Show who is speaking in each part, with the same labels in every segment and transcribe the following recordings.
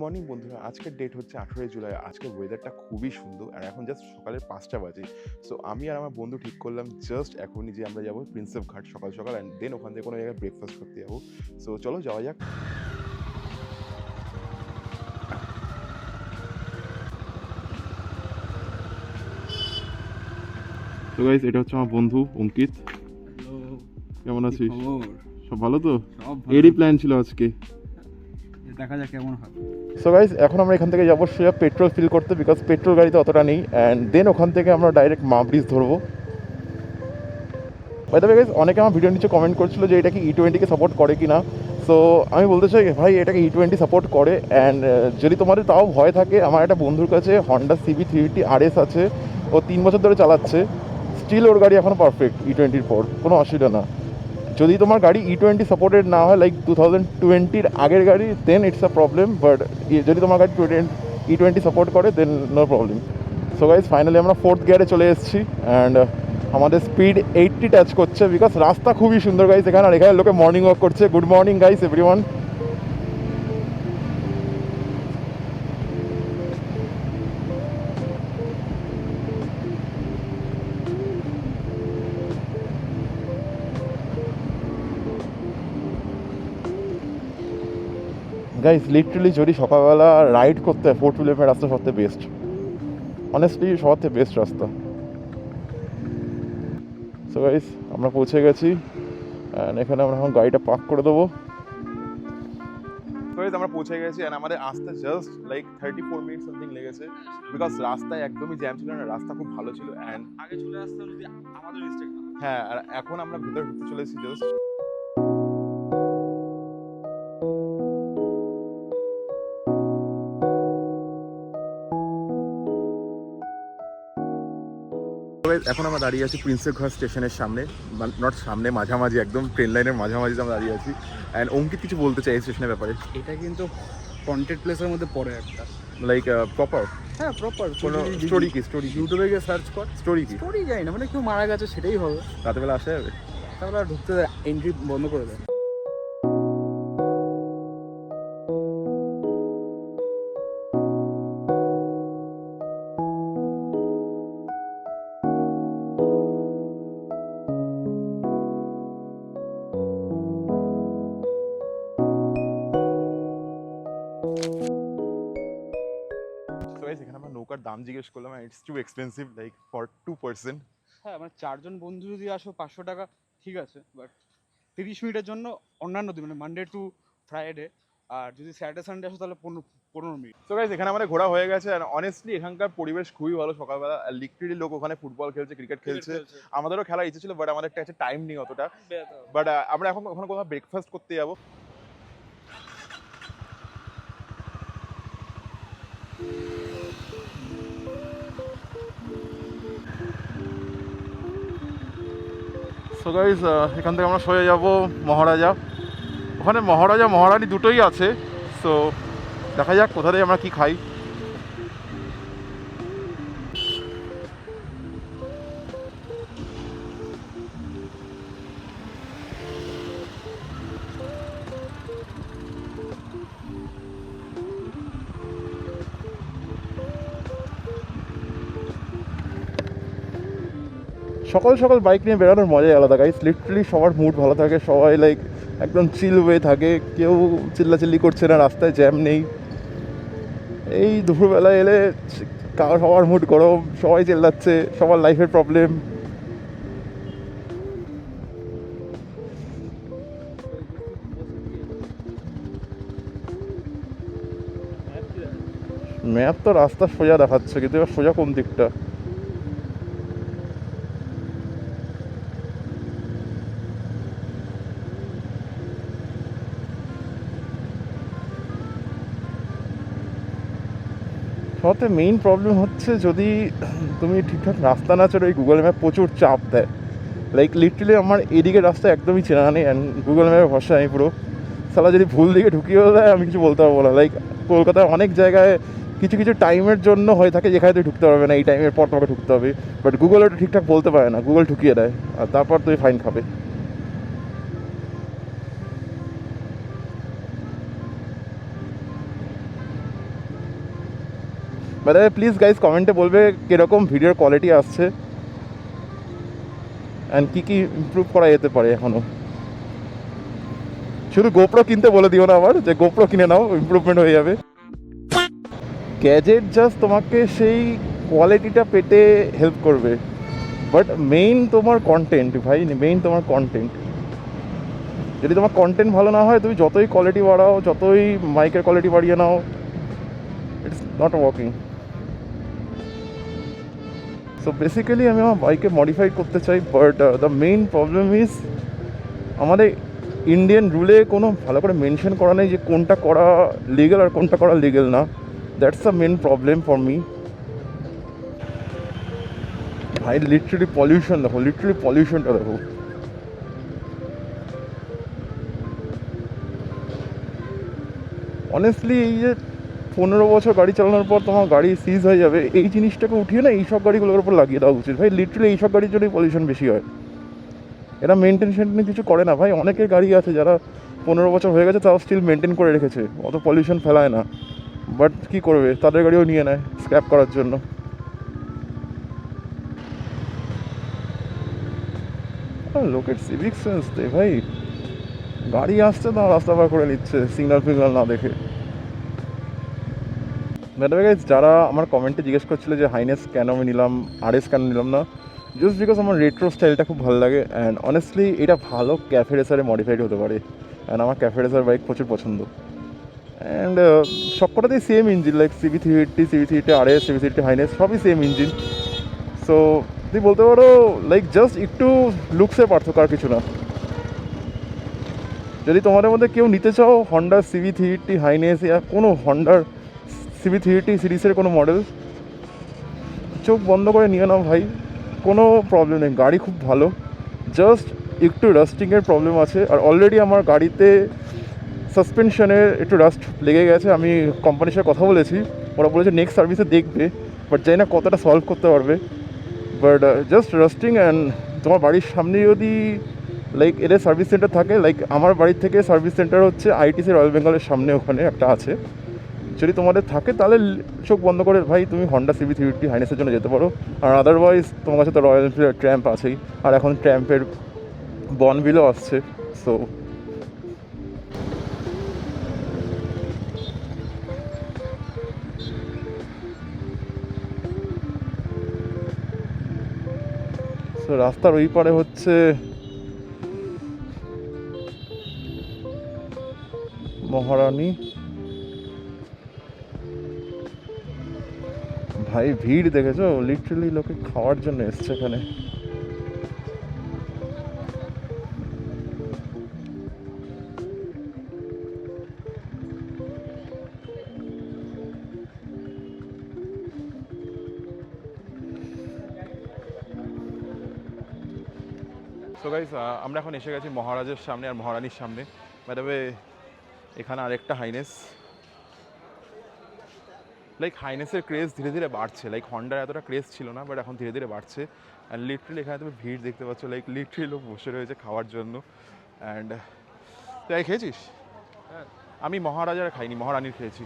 Speaker 1: Morning বন্ধুরা, আজকের date হচ্ছে 18 জুলাই। আজকের ওয়েদারটা খুবই সুন্দর আর এখন জাস্ট সকালের 5টা বাজে। সো আমি আর আমার বন্ধু ঠিক করলাম জাস্ট এখনই যে আমরা যাবো প্রিন্সেপ ঘাট সকাল সকাল, অ্যান্ড দেন ওখান থেকে কোনো জায়গায় ব্রেকফাস্ট করতে যাবো। সো চলো যাওয়া যাক। তো গাইস, এটা হচ্ছে আমার বন্ধু অঙ্কিত।
Speaker 2: হ্যালো,
Speaker 1: কেমন
Speaker 2: কি
Speaker 1: আছিস?
Speaker 2: খবর?
Speaker 1: সব ভালো তো?
Speaker 2: সব ভালো।
Speaker 1: এরই প্ল্যান ছিল আজকে।
Speaker 2: দেখা যাক কেমন হয়।
Speaker 1: সো গাইস, এখন আমরা এখান থেকে যাবো সোজা পেট্রোল ফিল করতে, বিকজ পেট্রোল গাড়িতে অতটা নেই, অ্যান্ড দেন ওখান থেকে আমরা ডাইরেক্ট মা ব্রিজ ধরবো। বাই দ্য ওয়ে গাইস, অনেকে আমার ভিডিওর নিচে কমেন্ট করছিল যে এটা কি E20-কে সাপোর্ট করে কি না। সো আমি বলতে চাই ভাই, এটাকে E20 সাপোর্ট করে। অ্যান্ড যদি তোমাদের তাও ভয় থাকে, আমার একটা বন্ধুর কাছে Honda CB380 RS আছে, ও 3 বছর ধরে চালাচ্ছে, স্টিল ওর গাড়ি এখনও পারফেক্ট E20-র পর, কোনো অসুবিধা না। যদি তোমার গাড়ি E20 সাপোর্টেড না হয়, লাইক 2020-র আগের গাড়ি, then it's a problem, but যদি তোমার গাড়ি E20 সাপোর্ট করে then no problem. So guys, finally আমরা 4th গিয়ারে চলে এসেছি, অ্যান্ড আমাদের স্পিড 80 টাচ করছে, বিকজ রাস্তা খুবই সুন্দর গাইজ এখানে, আর এখানে লোকে মর্নিং ওয়াক করছে। Good morning guys everyone. Guys literally যদি সকালবেলা রাইড করতে হয়, ফোর্ট উইলিয়ামের রাস্তা সবথেকে বেস্ট, অনেস্টলি সবার থেকে বেস্ট রাস্তা। সো গাইজ, আমরা পৌঁছে গেছি, অ্যান্ড এখানে আমরা এখন গাড়িটা পার্ক করে দেবো। আমরা পৌঁছে গেছি, অ্যান্ড আমাদের আসতে জাস্ট লাইক 34 মিনিট সামথিং লেগেছে, বিকজ রাস্তায় একদমই জ্যাম ছিল না, রাস্তা খুব ভালো ছিল। অ্যান্ড
Speaker 2: আগে চলে আসতে যদি আমাদের মিস্টেক না।
Speaker 1: হ্যাঁ, আর এখন আমরা ভিতরে ঢুকতে চলেছি জাস্ট। এখন আমরা দাঁড়িয়ে আছি প্রিন্সেপ ঘাট স্টেশনের সামনে, নট সামনে, মাঝামাঝি, একদম ট্রেন লাইনের মাঝামাঝিতে আমরা দাঁড়িয়ে আছি। অ্যান্ড অঙ্কিত কিছু বলতে চাই এই স্টেশনের ব্যাপারে।
Speaker 2: এটা কিন্তু কন্টেন্ট প্লেসের মধ্যে পড়ে একটা।
Speaker 1: Like proper?
Speaker 2: হ্যাঁ, প্রপার।
Speaker 1: কোনো স্টোরি কি? স্টোরি
Speaker 2: ইউটিউবে গিয়ে সার্চ কর,
Speaker 1: স্টোরি কি?
Speaker 2: স্টোরি যাই না, মানে কেউ মারা গেছে সেটাই হবে।
Speaker 1: রাতেবেলা আসা যাবে?
Speaker 2: তাহলে আর ঢুকতে এন্ট্রি বন্ধ করে দেয়।
Speaker 1: এখানে আমরা নৌকার দাম জিজ্ঞেস করলাম, it's too expensive like for 2 person.
Speaker 2: হ্যাঁ, মানে 4জন বন্ধু যদি আসো 500 টাকা ঠিক আছে, বাট 30 মিনিটের জন্য অন্যান্য দিন মানে মানডে টু ফ্রাইডে, আর যদি স্যাটারডে সানডে আসো তাহলে 15 মিনিট।
Speaker 1: তো গাইস, এখানে আমাদের ঘোরা হয়ে গেছে, আর অনেস্টলি এখানকার পরিবেশ খুবই ভালো। সকালবেলা লিটারেলি লোক ওখানে ফুটবল খেলছে, ক্রিকেট খেলছে। আমাদেরও খেলার ইচ্ছে ছিল, বাট আমাদের কাছে টাইম নেই অতটা। বাট আমরা এখন ওখানে কোথাও ব্রেকফাস্ট করতে যাবো। সো গাইস, এখান থেকে আমরা সোজা যাবো মহারাজা। ওখানে মহারাজা মহারানী দুটোই আছে। সো দেখা যাক কোথা থেকে আমরা কি খাই। সকাল সকাল বাইক নিয়ে বেরোনোর মজাই আলাদা গাইস। লিটারালি সবার মুড ভালো থাকে, সবাই লাইক একদম চিল ওয়ে থাকে, কেউ চিল্লাচিল্লি করছে না, রাস্তায় জ্যাম নেই। এই দুপুরবেলা এলে সবার মুড গরম, সবাই চিল্লাচ্ছে, সবার লাইফের প্রবলেম। ম্যাপ তো রাস্তা সোজা দেখাচ্ছে, কিন্তু এবার সোজা কোন দিকটা? সবথেকে মেইন প্রবলেম হচ্ছে যদি তুমি ঠিকঠাক রাস্তা না চলো, এই গুগল ম্যাপ প্রচুর চাপ দেয়। লাইক লিটারালি আমার এদিকে রাস্তা একদমই চেনা নেই, অ্যান্ড গুগল ম্যাপে ভরসা নেই পুরো। সালা যদি ভুল দিকে ঢুকিয়েও দেয়, আমি কিছু বলতে পারবো না। লাইক কলকাতায় অনেক জায়গায় কিছু কিছু টাইমের জন্য হয়ে থাকে যেখানে তুই ঢুকতে পারবে না, এই টাইমের পর তোমাকে ঢুকতে হবে, বাট গুগল ওটা ঠিকঠাক বলতে পারে না, গুগল ঢুকিয়ে দেয়, আর তারপর তুই ফাইন খাবে। বাই প্লিজ গাইজ কমেন্টে বলবে কীরকম ভিডিওর কোয়ালিটি আসছে অ্যান্ড কী কী ইমপ্রুভ করা যেতে পারে এখনও। শুধু গোপ্রো কিনতে বলে দিও না আবার যে গোপ্রো কিনে নাও, ইমপ্রুভমেন্ট হয়ে যাবে। গ্যাজেট জাস্ট তোমাকে সেই কোয়ালিটিটা পেতে হেল্প করবে, বাট মেইন তোমার কন্টেন্ট ভাই, মেইন তোমার কন্টেন্ট। যদি তোমার কন্টেন্ট ভালো না হয় তুমি যতই কোয়ালিটি বাড়াও, যতই মাইকের কোয়ালিটি বাড়িয়ে নাও, it's not working. So basically আমি আমার বাইকে মডিফাই করতে চাই, but the main problem is আমাদের ইন্ডিয়ান রুলে কোনো ভালো করে মেনশন করা নেই যে কোনটা করা লিগেল আর কোনটা করা লিগেল না। That's the main problem for me ভাই। লিটারালি পলিউশন দেখো, লিটারালি পলিউশনটা দেখো। অনেস্টলি এই যে 15 বছর গাড়ি চালানোর পর তোমার গাড়ি সিজ হয়ে যাবে, এই জিনিসটাকে উঠিয়ে না এইসব গাড়িগুলোর উপর লাগিয়ে দেওয়া উচিত ভাই। লিটারালি এইসব গাড়ির জন্যই পলিউশন বেশি হয়। এরা মেনটেন কিছু করে না ভাই। অনেকের গাড়ি আছে যারা 15 বছর হয়ে গেছে তাও স্টিল মেনটেন করে রেখেছে, অত পলিউশন ফেলায় না। বাট কী করবে, তাদের গাড়িও নিয়ে নেয় স্ক্র্যাপ করার জন্য। লোকের সিভিক সেন্স দেয় ভাই, গাড়ি আসছে না রাস্তা পার করে নিচ্ছে সিগন্যাল ফিগনাল না দেখে। ম্যাডাম গাইজ, যারা আমার কমেন্টে জিজ্ঞেস করছিল যে হাইনেস কেন আমি নিলাম, আরএস কেন নিলাম না, জাস্ট বিকজ আমার রেট্রো স্টাইলটা খুব ভালো লাগে অ্যান্ড অনেস্টলি এটা ভালো ক্যাফে রেসারে মডিফাইড হতে পারে অ্যান্ড আমার ক্যাফে রেসার বাইক প্রচুর পছন্দ। অ্যান্ড সবকটাতেই same engine, like CB380, CB380 RS, CB380 Highness সবই সেম ইঞ্জিন। সো তুমি বলতে পারো লাইক জাস্ট একটু লুকসে পার্থক্য, আর কিছু না। যদি তোমাদের মধ্যে কেউ নিতে চাও হন্ডার CB380 হাইনেস ইয়া কোনো হন্ডার CB380 সিরিজের কোনো মডেল, চোখ বন্ধ করে নিয়ে নাও ভাই, কোনো প্রবলেম নেই, গাড়ি খুব ভালো। জাস্ট একটু রাস্টিংয়ের প্রবলেম আছে, আর অলরেডি আমার গাড়িতে সাসপেনশনের একটু রাস্ট লেগে গেছে। আমি কোম্পানির সাথে কথা বলেছি, ওরা বলেছে নেক্সট সার্ভিসে দেখবে, বাট জানি না কতটা সলভ করতে পারবে। But just lasting. অ্যান্ড তোমার বাড়ির সামনে যদি লাইক এদের সার্ভিস সেন্টার থাকে, লাইক আমার বাড়ির থেকে সার্ভিস সেন্টার হচ্ছে ITC রয়্যাল বেঙ্গলের সামনে, ওখানে একটা আছে। যদি তোমাদের থাকে তাহলে চোখ বন্ধ করে ভাই তুমি হন্ডা CB380 হাইনেসের জন্য যেতে পারো। আর আদারওয়াইজ তোমার কাছে তো রয়্যাল এনফিল্ড ট্র্যাম্প আছেই, আর এখন ট্র্যাম্পের বনভিলও আসছে। সো রাস্তার ওই পারে হচ্ছে মহারানী। ভাই ভিড় দেখেছো, লিটারালি লোকে খাওয়ার জন্য এসছে এখানে। সো গাইস, আমরা এখন এসে গেছি মহারাজের সামনে আর মহারানীর সামনে। ম্যাডামে এখানে আরেকটা হাইনেস, লাইক হাইনেসের ক্রেজ ধীরে ধীরে বাড়ছে। লাইক হন্ডার এতটা ক্রেজ ছিল না, বাট এখন ধীরে ধীরে বাড়ছে। অ্যান্ড লিটারালি এখানে তুমি ভিড় দেখতে পাচ্ছ, লাইক লিটারালি লোক বসে রয়েছে খাওয়ার জন্য। অ্যান্ড তুই খেয়েছিস?
Speaker 2: হ্যাঁ,
Speaker 1: আমি মহারাজার খাইনি, মহারানীর খেয়েছি।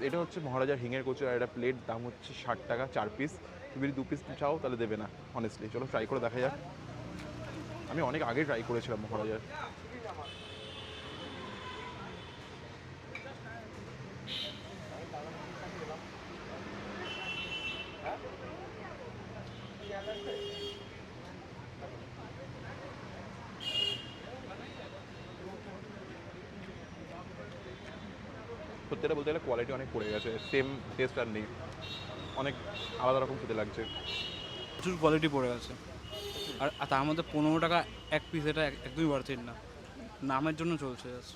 Speaker 1: এটা হচ্ছে মহারাজার হিঙের কচু, আর একটা প্লেট দাম হচ্ছে 60 টাকা 4 পিস। তুমি যদি 2 পিস চাও তাহলে দেবে না অনেস্টলি। চলো ট্রাই করে দেখা যাক। আমি অনেক আগে ট্রাই করেছিলাম মহারাজার। সত্যিটা বলতে গেলে কোয়ালিটি অনেক পড়ে গেছে, সেম টেস্ট আর নেই, অনেক আলাদা রকম খেতে লাগছে।
Speaker 2: প্রচুর কোয়ালিটি পড়ে গেছে। আর তার মধ্যে 15 টাকা এক পিস, এটা একদমই বাড়ছে না, নামের জন্য চলছে জাস্ট।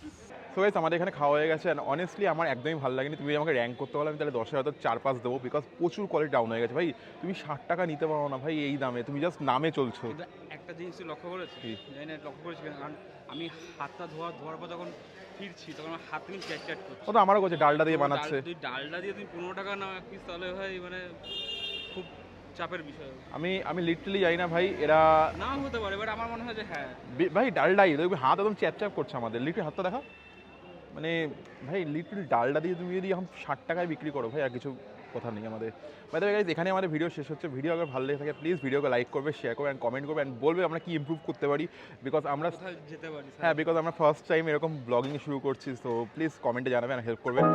Speaker 1: সো গাইস আমাদের এখানে খাওয়া হয়ে গেছে অ্যান্ড অনেস্টলি আমার একদমই ভালো লাগেনি। তুমি আমাকে র্যাঙ্ক করতে বলো আমি তাহলে 10-এর হয়তো 4-5 দেবো, বিকজ প্রচুর কোয়ালিটি ডাউন হয়ে গেছে ভাই। তুমি 60 টাকা নিতে পারো না ভাই এই দামে, তুমি জাস্ট নামে চলছো।
Speaker 2: কিন্তু একটা জিনিস তুই লক্ষ্য করেছি,
Speaker 1: কি?
Speaker 2: জানি না লক্ষ্য করেছি কিনা, কারণ আমি হাতটা ধোয়ার পর যখন ফিরছি তখন আমার হাত কিন্তু চ্যাট করছে।
Speaker 1: ও তো আমারও করছে, ডালটা দিয়ে বানাচ্ছে।
Speaker 2: তুই ডালটা দিয়ে তুমি 15 টাকা নাও এক পিস, তাহলে ভাই মানে খুব চাপের বিষয়।
Speaker 1: আমি লিটারালি জানি না ভাই এরা
Speaker 2: না হতে পারে, বাট আমার মনে হয় যে হ্যাঁ
Speaker 1: ভাই ডালডাই দেখবি হাত একদম চ্যাপ চ্যাপ করছে আমাদের। লিটার হাতটা দেখা, মানে ভাই লিটল ডালডা দিয়ে তুমি যদি এখন 60 টাকায় বিক্রি করো ভাই, আর কিছু কথা নেই আমাদের। বাই দ্য ওয়ে গাইস, এখানে আমাদের ভিডিও শেষ হচ্ছে। ভিডিও আগে ভালো লেগে থাকে প্লিজ ভিডিওকে লাইক করবে, শেয়ার করবে অ্যান্ড কমেন্ট করবে অ্যান্ড বলবে আমরা কি ইমপ্রুভ করতে পারি, বিকজ আমরা
Speaker 2: কোথায় যেতে পারি।
Speaker 1: হ্যাঁ বিকজ আমরা ফার্স্ট টাইম এরকম ব্লগিং শুরু করছি। সো প্লিজ কমেন্টে জানাবেন, হেল্প করবেন।